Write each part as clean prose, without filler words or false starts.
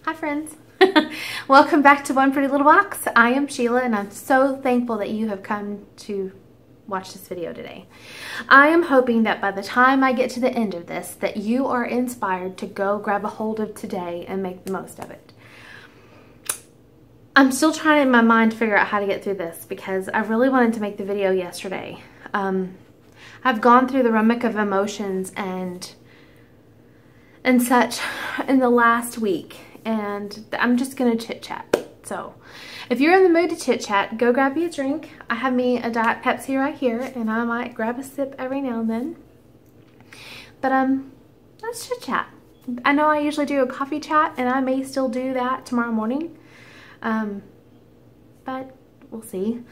Hi friends. Welcome back to One Pretty Little Box. I am Sheila and I'm so thankful that you have come to watch this video today. I am hoping that by the time I get to the end of this that you are inspired to go grab a hold of today and make the most of it. I'm still trying in my mind to figure out how to get through this because I really wanted to make the video yesterday. I've gone through the rummick of emotions and such in the last week, and I'm just gonna chit chat. So if you're in the mood to chit chat, go grab you a drink. I have me a Diet Pepsi right here and I might grab a sip every now and then. But let's chit chat. I know I usually do a coffee chat and I may still do that tomorrow morning. But we'll see.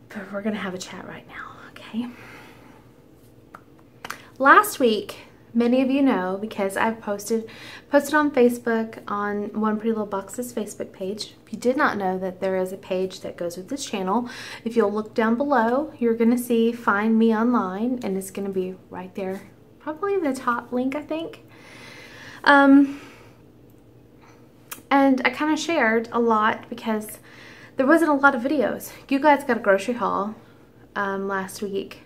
But we're gonna have a chat right now, okay? Last week, many of you know because I've posted on Facebook on One Pretty Little Box's Facebook page. If you did not know that there is a page that goes with this channel, if you'll look down below, you're going to see Find Me Online, and it's going to be right there. Probably the top link, I think. And I kind of shared a lot because there wasn't a lot of videos. You guys got a grocery haul last week,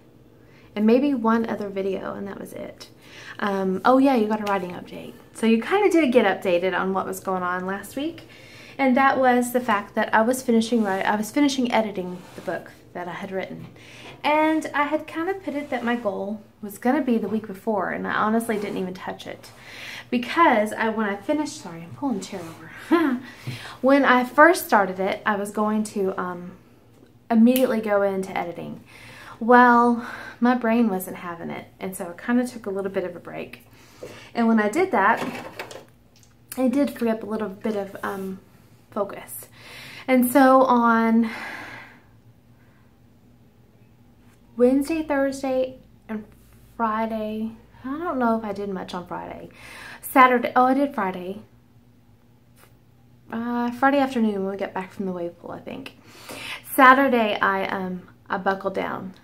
and maybe one other video, and that was it. Oh yeah, you got a writing update. So you kind of did get updated on what was going on last week, and that was the fact that I was finishing editing the book that I had written, and I had kind of put it that my goal was going to be the week before, and I honestly didn't even touch it because when I finished, sorry, I'm pulling the chair over. When I first started it, I was going to immediately go into editing. Well, my brain wasn't having it, and so I kind of took a little bit of a break. And when I did that, it did free up a little bit of focus. And so on Wednesday, Thursday, and Friday, I don't know if I did much on Friday. Saturday, oh, I did Friday. Friday afternoon when we got back from the wave pool, I think. Saturday, I buckled down.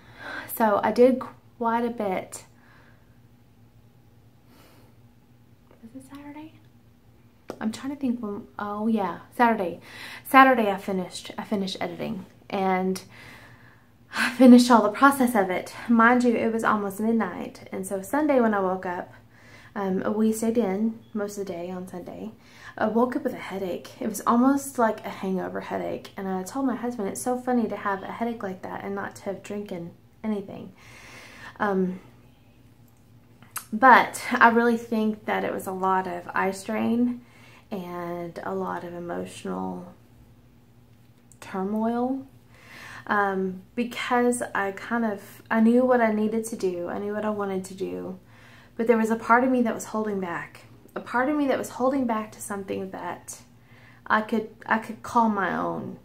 So I did quite a bit. Was it Saturday? I'm trying to think when, oh yeah, Saturday. Saturday I finished editing and I finished all the process of it. Mind you, it was almost midnight. And so Sunday when I woke up, we stayed in most of the day on Sunday. I woke up with a headache. It was almost like a hangover headache. And I told my husband, it's so funny to have a headache like that and not to have drinking anything. But I really think that it was a lot of eye strain and a lot of emotional turmoil. Because I knew what I needed to do. I knew what I wanted to do. But there was a part of me that was holding back. A part of me that was holding back to something that I could call my own.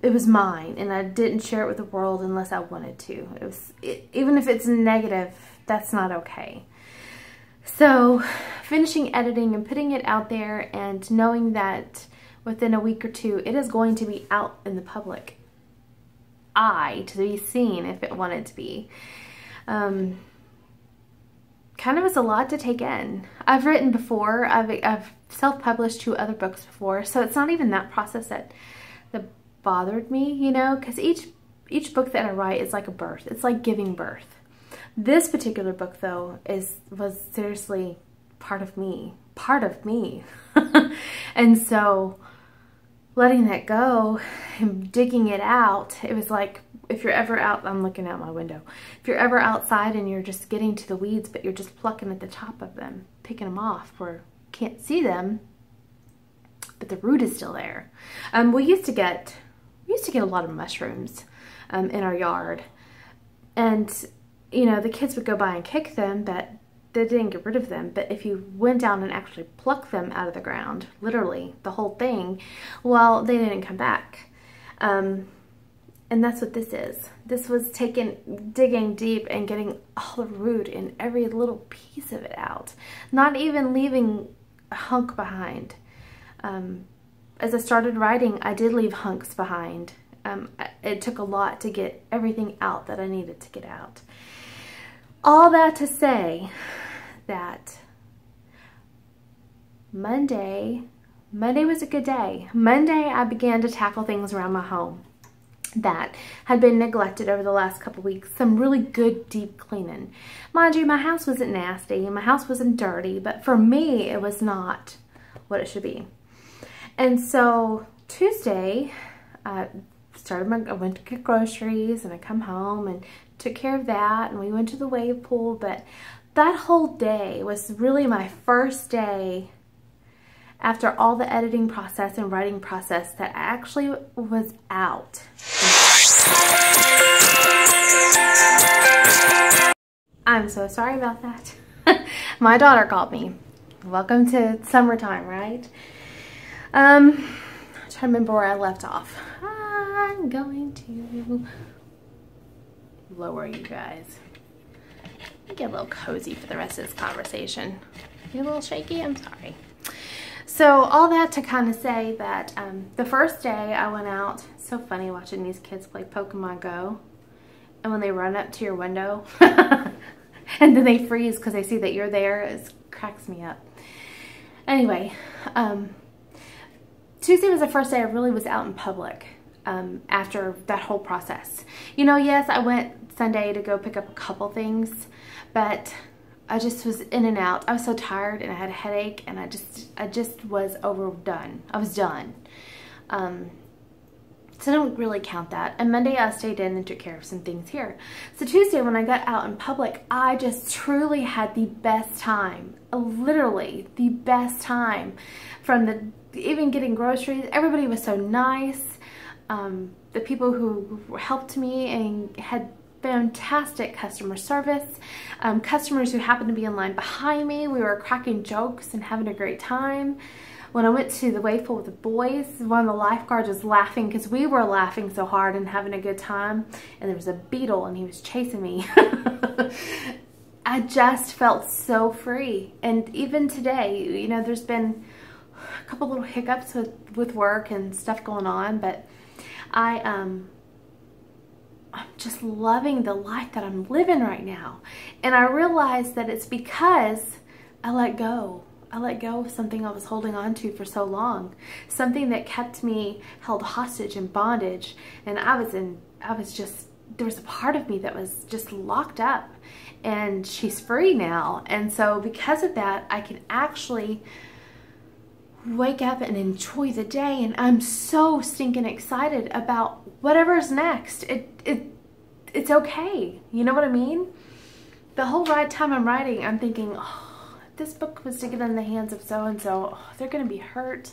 It was mine, and I didn't share it with the world unless I wanted to. Even if it's negative, that's not okay. So finishing editing and putting it out there and knowing that within a week or two, it is going to be out in the public eye to be seen if it wanted to be. Kind of was a lot to take in. I've written before. I've self-published 2 other books before, so it's not even that process that bothered me, you know, because each book that I write is like a birth. It's like giving birth. This particular book, though, was seriously part of me. And so letting that go and digging it out, it was like, if you're ever out, I'm looking out my window. If you're ever outside and you're just getting to the weeds, but you're just plucking at the top of them, picking them off where you can't see them, but the root is still there. We used to get a lot of mushrooms in our yard, and you know, the kids would go by and kick them, but they didn't get rid of them. But if you went down and actually plucked them out of the ground, literally the whole thing, well, they didn't come back. And that's what this is. This was digging deep and getting all the root and every little piece of it out, not even leaving a hunk behind. As I started writing, I did leave hunks behind. It took a lot to get everything out that I needed to get out. All that to say that Monday was a good day. Monday, I began to tackle things around my home that had been neglected over the last couple weeks. Some really good deep cleaning. Mind you, my house wasn't nasty, my house wasn't dirty, but for me, it was not what it should be. And so Tuesday, I went to get groceries, and I come home and took care of that, and we went to the wave pool. But that whole day was really my first day after all the editing process and writing process that I actually was out. I'm so sorry about that. My daughter called me. Welcome to summertime, right? I'm trying to remember where I left off. I'm going to lower you guys. Get a little cozy for the rest of this conversation. You a little shaky? I'm sorry. So all that to kind of say that the first day I went out, it's so funny watching these kids play Pokemon Go, and when they run up to your window and then they freeze because they see that you're there, it cracks me up. Anyway, Tuesday was the first day I really was out in public after that whole process. You know, yes, I went Sunday to go pick up a couple things, but I just was in and out. I was so tired and I had a headache, and I just was overdone. I was done. So I don't really count that. And Monday I stayed in and took care of some things here. So Tuesday when I got out in public, I just truly had the best time. Literally the best time. From even getting groceries, everybody was so nice. The people who helped me and had fantastic customer service. Customers who happened to be in line behind me, we were cracking jokes and having a great time. When I went to the wave pool with the boys, one of the lifeguards was laughing because we were laughing so hard and having a good time, and there was a beetle and he was chasing me. I just felt so free. And even today, you know, there's been a couple little hiccups with work and stuff going on, but I'm just loving the life that I'm living right now. And I realized that it's because I let go. I let go of something I was holding on to for so long. Something that kept me held hostage in bondage. And there was a part of me that was just locked up. And she's free now. And so because of that, I can actually wake up and enjoy the day, and I'm so stinking excited about whatever's next. It's okay. You know what I mean? The whole time I'm writing, I'm thinking, oh, if this book was to get in the hands of so-and-so, oh, they're going to be hurt.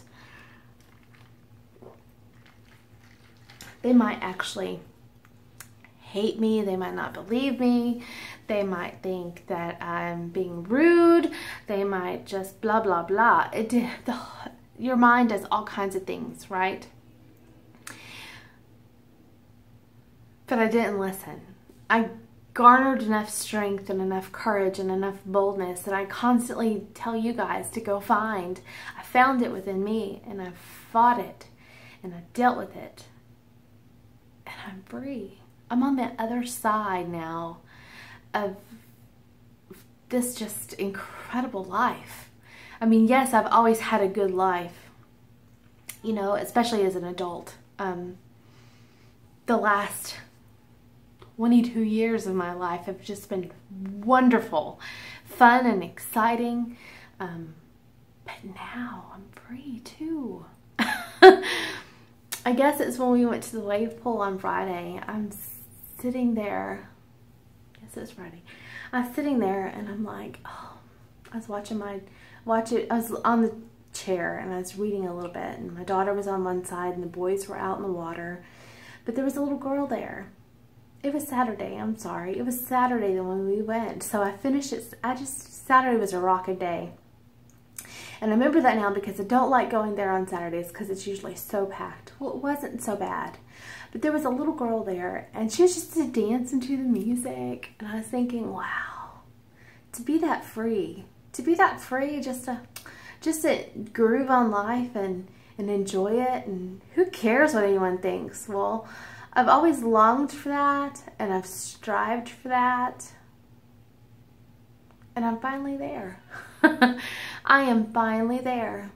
They might actually hate me. They might not believe me. They might think that I'm being rude. They might just blah, blah, blah. Your mind does all kinds of things, right? But I didn't listen. I garnered enough strength and enough courage and enough boldness that I constantly tell you guys to go find. I found it within me, and I fought it, and I dealt with it, and I'm free. I'm on the other side now of this just incredible life. I mean, yes, I've always had a good life, you know, especially as an adult. The last 22 years of my life have just been wonderful, fun and exciting, but now I'm free too. I guess it's when we went to the wave pool on Friday. I'm sitting there, I was sitting there and I'm like, oh, I was I was on the chair and I was reading a little bit, and my daughter was on one side and the boys were out in the water, but there was a little girl there. It was Saturday, I'm sorry. It was Saturday when we went. So I finished it, Saturday was a rocking day. And I remember that now because I don't like going there on Saturdays because it's usually so packed. Well, it wasn't so bad. But there was a little girl there, and she was just dancing to the music. And I was thinking, wow, to be that free, just to groove on life and enjoy it. And who cares what anyone thinks? Well, I've always longed for that, and I've strived for that, and I'm finally there. I am finally there.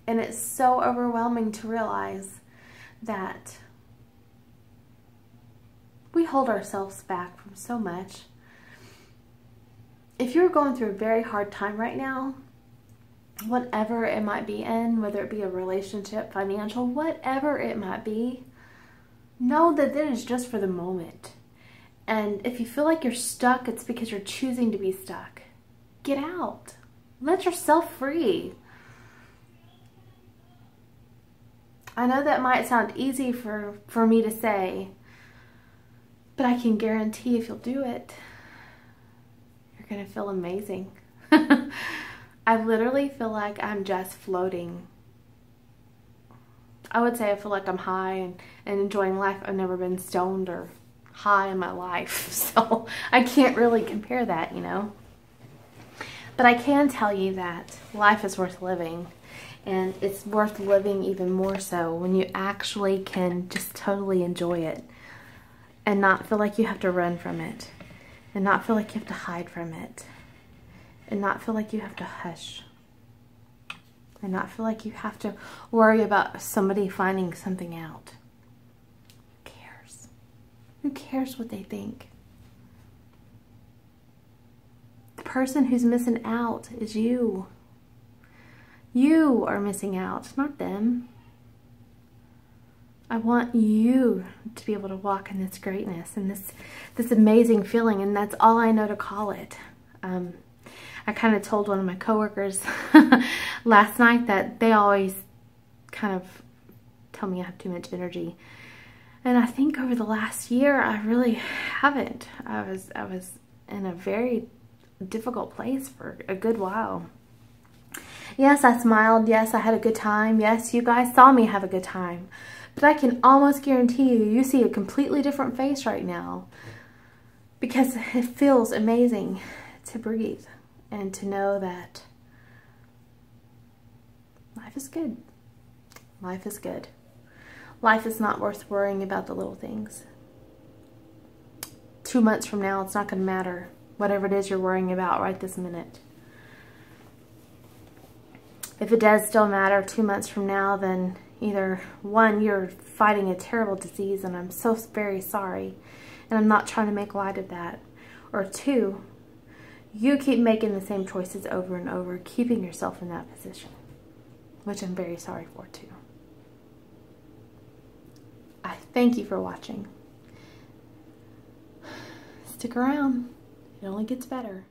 And it's so overwhelming to realize that we hold ourselves back from so much. If you're going through a very hard time right now, whatever it might be in, whether it be a relationship, financial, whatever it might be, know that it is just for the moment. And if you feel like you're stuck, it's because you're choosing to be stuck. Get out. Let yourself free. I know that might sound easy for me to say, but I can guarantee if you'll do it, you're going to feel amazing. I literally feel like I'm just floating. I would say I feel like I'm high and enjoying life. I've never been stoned or high in my life, so I can't really compare that, you know. But I can tell you that life is worth living, and it's worth living even more so when you actually can just totally enjoy it and not feel like you have to run from it, and not feel like you have to hide from it, and not feel like you have to hush, and not feel like you have to worry about somebody finding something out. Who cares? Who cares what they think? The person who's missing out is you. You are missing out, not them. I want you to be able to walk in this greatness and this amazing feeling, and that's all I know to call it. I kind of told one of my coworkers last night that they always kind of tell me I have too much energy. And I think over the last year, I really haven't. I was in a very difficult place for a good while. Yes, I smiled. Yes, I had a good time. Yes, you guys saw me have a good time. But I can almost guarantee you see a completely different face right now, because it feels amazing to breathe and to know that life is good. Life is good. Life is not worth worrying about the little things. 2 months from now, it's not going to matter. Whatever it is you're worrying about right this minute. If it does still matter 2 months from now, then either one, you're fighting a terrible disease and I'm so very sorry and I'm not trying to make light of that. Or two, you keep making the same choices over and over, keeping yourself in that position, which I'm very sorry for too. I thank you for watching. Stick around. It only gets better.